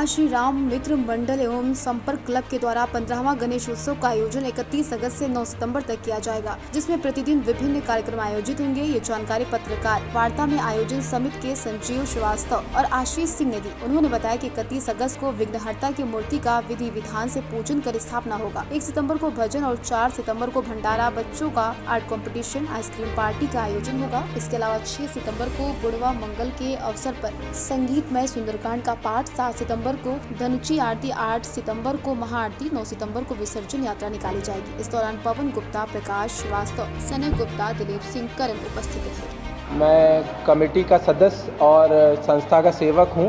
आज श्री राम मित्र मंडल एवं संपर्क क्लब के द्वारा 15वां गणेश उत्सव का आयोजन 31 अगस्त से 9 सितंबर तक किया जाएगा, जिसमें प्रतिदिन विभिन्न कार्यक्रम आयोजित होंगे। ये जानकारी पत्रकार वार्ता में आयोजन समिति के संजीव श्रीवास्तव और आशीष सिंह ने दी। उन्होंने बताया कि 31 अगस्त को विघ्नहर्ता की मूर्ति का विधि विधान से पूजन कर स्थापना होगा। 1 सितम्बर को भजन और 4 सितम्बर को भंडारा, बच्चों का आर्ट कॉम्पिटिशन, आइसक्रीम पार्टी का आयोजन होगा। इसके अलावा 6 सितम्बर को बुढ़वा मंगल के अवसर पर संगीतमय सुंदरकांड का पाठ, 7 सितम्बर को धनुची आरती, 8 सितंबर को महाआरती, 9 सितंबर को विसर्जन यात्रा निकाली जाएगी। इस दौरान पवन गुप्ता, प्रकाश श्रीवास्तव, सनय गुप्ता, दिलीप सिंह करण उपस्थित थे। मैं कमेटी का सदस्य और संस्था का सेवक हूं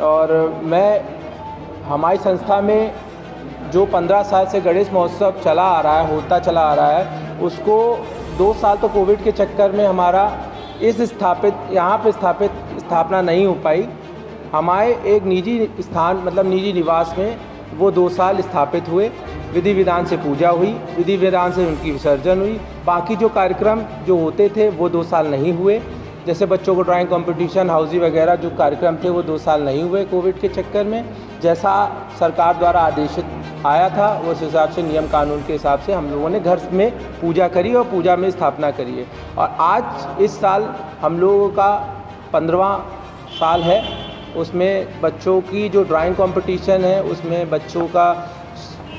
और हमारी संस्था में जो 15 साल से गणेश महोत्सव चला आ रहा है, होता चला आ रहा है, उसको 2 साल तो कोविड के चक्कर में हमारा यहाँ पे स्थापना नहीं हो पाई। हमारे एक निजी स्थान मतलब निजी निवास में वो 2 साल स्थापित हुए। विधि विधान से पूजा हुई, विधि विधान से उनकी विसर्जन हुई। बाकी जो कार्यक्रम जो होते थे वो 2 साल नहीं हुए। जैसे बच्चों को ड्राइंग कंपटीशन, हाउजी वगैरह जो कार्यक्रम थे वो 2 साल नहीं हुए कोविड के चक्कर में। जैसा सरकार द्वारा आदेशित आया था उस हिसाब से, नियम कानून के हिसाब से हम लोगों ने घर में पूजा करी और पूजा में स्थापना करी है। और आज इस साल हम लोगों का 15वां साल है। उसमें बच्चों की जो ड्राइंग कंपटीशन है उसमें बच्चों का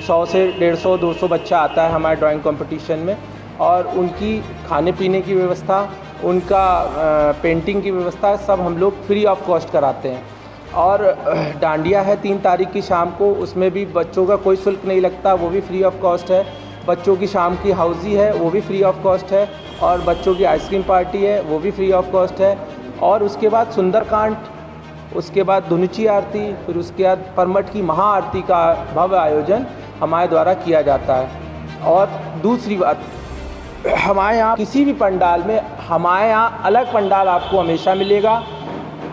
100 से 150, 200 बच्चा आता है हमारे ड्राइंग कंपटीशन में। और उनकी खाने पीने की व्यवस्था, उनका पेंटिंग की व्यवस्था सब हम लोग फ्री ऑफ कॉस्ट कराते हैं। और डांडिया है 3 तारीख की शाम को, उसमें भी बच्चों का कोई शुल्क नहीं लगता, वो भी फ्री ऑफ कॉस्ट है। बच्चों की शाम की हाउजी है वो भी फ्री ऑफ कॉस्ट है। और बच्चों की आइसक्रीम पार्टी है वो भी फ्री ऑफ कॉस्ट है। और उसके बाद सुंदरकांड, उसके बाद धनुची आरती, फिर उसके बाद परमठ की महाआरती का भव्य आयोजन हमारे द्वारा किया जाता है। और दूसरी बात, हमारे यहाँ किसी भी पंडाल में, हमारे यहाँ अलग पंडाल आपको हमेशा मिलेगा।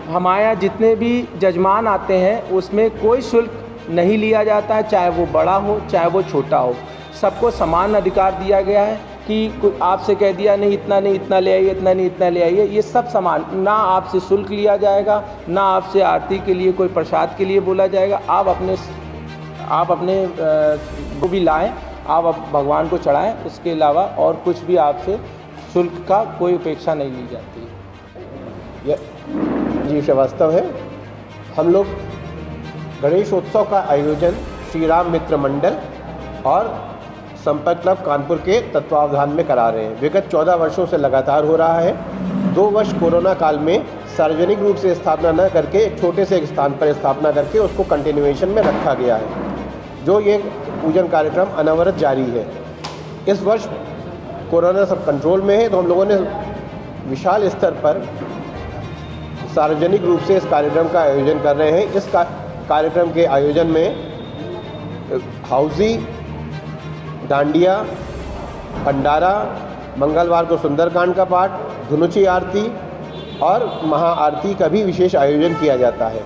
हमारे यहाँ जितने भी जजमान आते हैं उसमें कोई शुल्क नहीं लिया जाता है, चाहे वो बड़ा हो चाहे वो छोटा हो। सबको समान अधिकार दिया गया है कि आपसे कह दिया नहीं इतना नहीं इतना ले आइए, इतना नहीं इतना ले आइए, ये सब समान। ना आपसे शुल्क लिया जाएगा, ना आपसे आरती के लिए कोई प्रसाद के लिए बोला जाएगा। आप अपने जो भी लाएं आप भगवान को चढ़ाएं, उसके अलावा और कुछ भी आपसे शुल्क का कोई अपेक्षा नहीं ली जाती है। यह जी श्रीवास्तव है। हम लोग गणेशोत्सव का आयोजन श्री राम मित्र मंडल और संपर्क क्लब कानपुर के तत्वावधान में करा रहे हैं। विगत 14 वर्षों से लगातार हो रहा है। 2 वर्ष कोरोना काल में सार्वजनिक रूप से स्थापना न करके एक छोटे से स्थान पर स्थापना करके उसको कंटिन्यूएशन में रखा गया है, जो ये पूजन कार्यक्रम अनवरत जारी है। इस वर्ष कोरोना सब कंट्रोल में है, तो हम लोगों ने विशाल स्तर पर सार्वजनिक रूप से इस कार्यक्रम का आयोजन कर रहे हैं। इस कार्यक्रम के आयोजन में हाउजी, डांडिया, भंडारा, मंगलवार को सुंदरकांड का पाठ, धनुची आरती और महाआरती का भी विशेष आयोजन किया जाता है।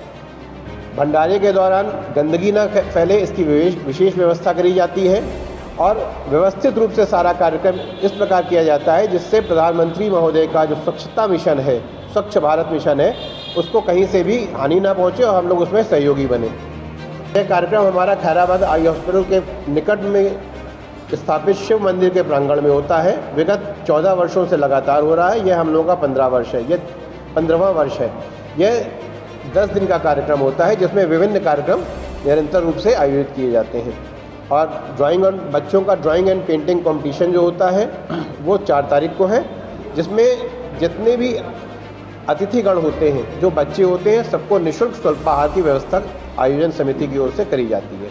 भंडारे के दौरान गंदगी न फैले इसकी विशेष व्यवस्था करी जाती है और व्यवस्थित रूप से सारा कार्यक्रम इस प्रकार किया जाता है जिससे प्रधानमंत्री महोदय का जो स्वच्छता मिशन है, स्वच्छ भारत मिशन है, उसको कहीं से भी हानि ना पहुँचे और हम लोग उसमें सहयोगी बने। यह कार्यक्रम हमारा खैराबाद आई हॉस्पिटल के निकट में स्थापित शिव मंदिर के प्रांगण में होता है। विगत 14 वर्षों से लगातार हो रहा है। यह हम लोगों का 15 वर्ष है, यह 15वां वर्ष है। यह 10 दिन का कार्यक्रम होता है जिसमें विभिन्न कार्यक्रम निरंतर रूप से आयोजित किए जाते हैं। और बच्चों का ड्राइंग एंड पेंटिंग कंपटीशन जो होता है वो 4 तारीख को है, जिसमें जितने भी अतिथिगण होते हैं, जो बच्चे होते हैं, सबको निःशुल्क स्वल्पाहार की व्यवस्था आयोजन समिति की ओर से करी जाती है।